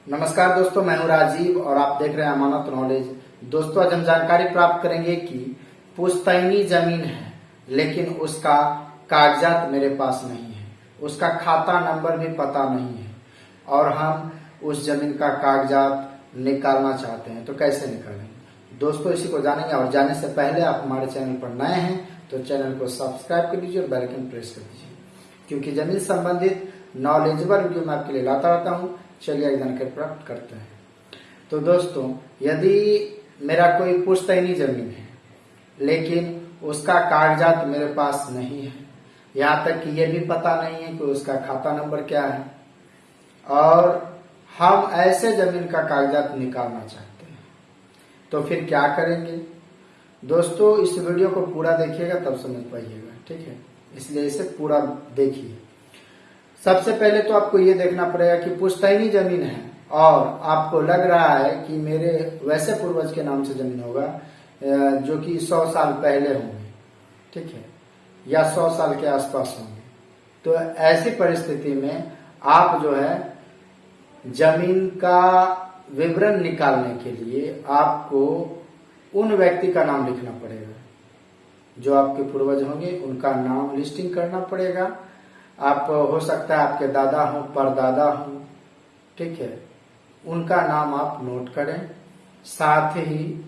नमस्कार दोस्तों, मैं हूं राजीव और आप देख रहे हैं अमानत नॉलेज। दोस्तों, आज हम जानकारी प्राप्त करेंगे कि पुश्तैनी जमीन है लेकिन उसका कागजात मेरे पास नहीं है, उसका खाता नंबर भी पता नहीं है और हम उस जमीन का कागजात निकालना चाहते हैं, तो कैसे निकालेंगे दोस्तों, इसी को जानेंगे। और जाने से पहले आप हमारे चैनल पर नए हैं तो चैनल को सब्सक्राइब कर लीजिए और बेल आइकन प्रेस कर दीजिए, क्योंकि जमीन संबंधित नॉलेजेबल वीडियो मैं आपके लिए लाता रहता हूँ। चलिए जानकारी प्राप्त करते हैं। तो दोस्तों, यदि मेरा कोई पुश्तैनी जमीन है लेकिन उसका कागजात मेरे पास नहीं है, यहाँ तक कि ये भी पता नहीं है कि उसका खाता नंबर क्या है, और हम ऐसे जमीन का कागजात निकालना चाहते हैं, तो फिर क्या करेंगे दोस्तों? इस वीडियो को पूरा देखिएगा तब समझ पाइएगा, ठीक है? इसलिए इसे पूरा देखिए। सबसे पहले तो आपको ये देखना पड़ेगा कि पुश्तैनी जमीन है और आपको लग रहा है कि मेरे वैसे पूर्वज के नाम से जमीन होगा जो कि 100 साल पहले होंगे, ठीक है, या 100 साल के आसपास होंगे। तो ऐसी परिस्थिति में आप जो है जमीन का विवरण निकालने के लिए आपको उन व्यक्ति का नाम लिखना पड़ेगा जो आपके पूर्वज होंगे, उनका नाम लिस्टिंग करना पड़ेगा। आप हो सकता है आपके दादा हो, परदादा हो, ठीक है, उनका नाम आप नोट करें। साथ ही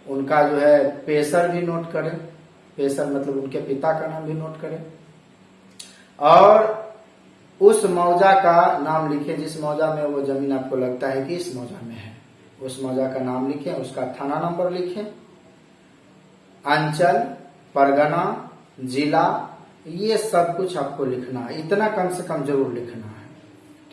उनका जो है पेशर भी नोट करें, पेशर मतलब उनके पिता का नाम भी नोट करें, और उस मौजा का नाम लिखें जिस मौजा में वो जमीन आपको लगता है कि इस मौजा में है, उस मौजा का नाम लिखें, उसका थाना नंबर लिखें, अंचल, परगना, जिला, ये सब कुछ आपको लिखना है। इतना कम से कम जरूर लिखना है,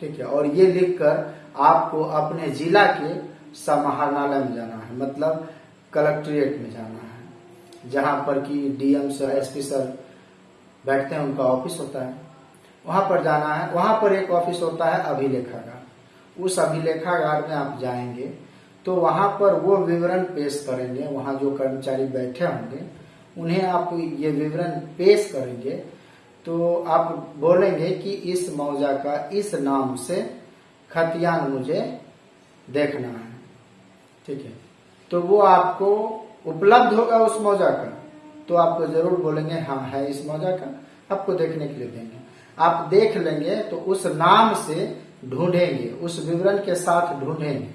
ठीक है? और ये लिखकर आपको अपने जिला के समाहरणालय में जाना है, मतलब कलेक्ट्रेट में जाना है, जहां पर कि डीएम सर, एसपी सर बैठते हैं, उनका ऑफिस होता है, वहां पर जाना है। वहां पर एक ऑफिस होता है अभिलेखागार, उस अभिलेखागार में आप जाएंगे तो वहां पर वो विवरण पेश करेंगे। वहां जो कर्मचारी बैठे होंगे उन्हें आप ये विवरण पेश करेंगे, तो आप बोलेंगे कि इस मौजा का इस नाम से खतियान मुझे देखना है, ठीक है? तो वो आपको उपलब्ध होगा उस मौजा का, तो आपको जरूर बोलेंगे हाँ है इस मौजा का, आपको देखने के लिए देंगे। आप देख लेंगे तो उस नाम से ढूंढेंगे, उस विवरण के साथ ढूंढेंगे।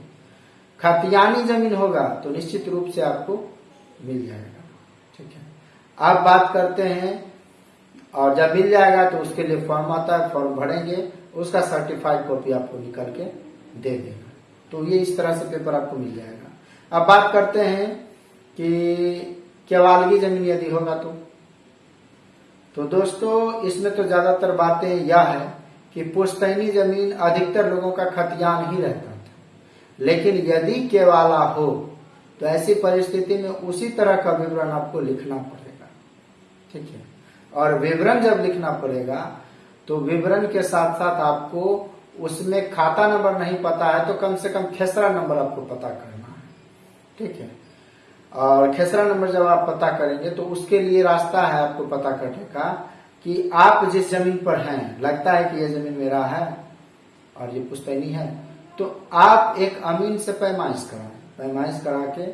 खतियानी जमीन होगा तो निश्चित रूप से आपको मिल जाएगा, ठीक है? अब बात करते हैं, और जब मिल जाएगा तो उसके लिए फॉर्म आता है, फॉर्म भरेंगे, उसका सर्टिफाइड कॉपी आपको निकल के दे देगा। तो ये इस तरह से पेपर आपको मिल जाएगा। अब बात करते हैं कि केवालगी जमीन यदि होगा तो दोस्तों, इसमें तो ज्यादातर बातें यह है कि पुश्तैनी जमीन अधिकतर लोगों का खतियान ही रहता था, लेकिन यदि केवाला हो तो ऐसी परिस्थिति में उसी तरह का विवरण आपको लिखना पड़ेगा, ठीक है? और विवरण जब लिखना पड़ेगा तो विवरण के साथ साथ आपको उसमें खाता नंबर नहीं पता है तो कम से कम खेसरा नंबर आपको पता करना है, ठीक है? और खेसरा नंबर जब आप पता करेंगे तो उसके लिए रास्ता है आपको पता करने का कि आप जिस जमीन पर हैं, लगता है कि यह जमीन मेरा है और ये पुश्तैनी है, तो आप एक अमीन से पैमाइश कराएं। पैमाइश करा के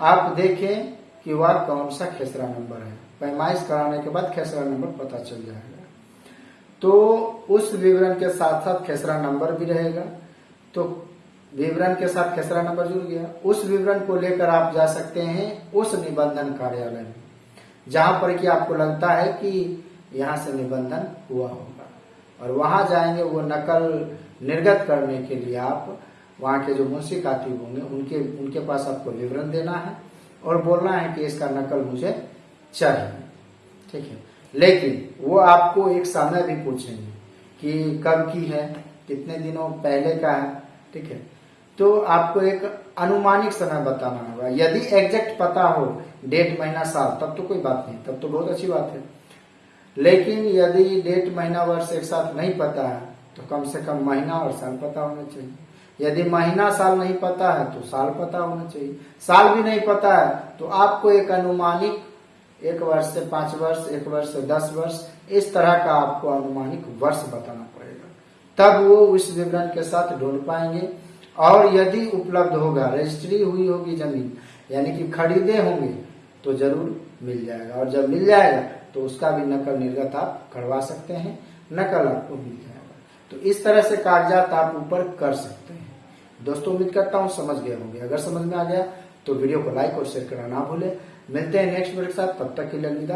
आप देखें कि वह कौन सा खेसरा नंबर है। पैमाइश कराने के बाद खेसरा नंबर पता चल जाएगा, तो उस विवरण के साथ साथ खेसरा नंबर भी रहेगा। तो विवरण के साथ खेसरा नंबर जुड़ गया, उस विवरण को लेकर आप जा सकते हैं उस निबंधन कार्यालय में जहां पर कि आपको लगता है कि यहाँ से निबंधन हुआ होगा, और वहां जाएंगे। वो नकल निर्गत करने के लिए आप वहां के जो मुंशी कातिब होंगे उनके पास आपको विवरण देना है और बोलना है कि इसका नकल मुझे चाहिए, ठीक है? लेकिन वो आपको एक समय भी पूछेंगे कि कब की है, कितने दिनों पहले का है, ठीक है? तो आपको एक अनुमानिक समय बताना होगा। यदि एग्जैक्ट पता हो, डेट, महीना, साल, तब तो कोई बात नहीं, तब तो बहुत अच्छी बात है। लेकिन यदि डेट, महीना, वर्ष एक साथ नहीं पता है तो कम से कम महीना और साल पता होना चाहिए। यदि महीना साल नहीं पता है तो साल पता होना चाहिए। साल भी नहीं पता है तो आपको एक अनुमानिक 1 वर्ष से 5 वर्ष, 1 वर्ष से 10 वर्ष, इस तरह का आपको अनुमानिक वर्ष बताना पड़ेगा, तब वो उस विवरण के साथ ढूंढ पाएंगे। और यदि उपलब्ध होगा, रजिस्ट्री हुई होगी जमीन, यानी कि खरीदे होंगे, तो जरूर मिल जाएगा। और जब मिल जाएगा तो उसका भी नकल निर्गत आप करवा सकते हैं, नकल आपको मिल जाएगा। तो इस तरह से कागजात आप ऊपर कर सकते हैं। दोस्तों उम्मीद करता हूँ समझ गए होंगे। अगर समझ में आ गया तो वीडियो को लाइक और शेयर करना ना भूले। मिलते हैं नेक्स्ट वीडियो के साथ, तब तक के लिए अलविदा।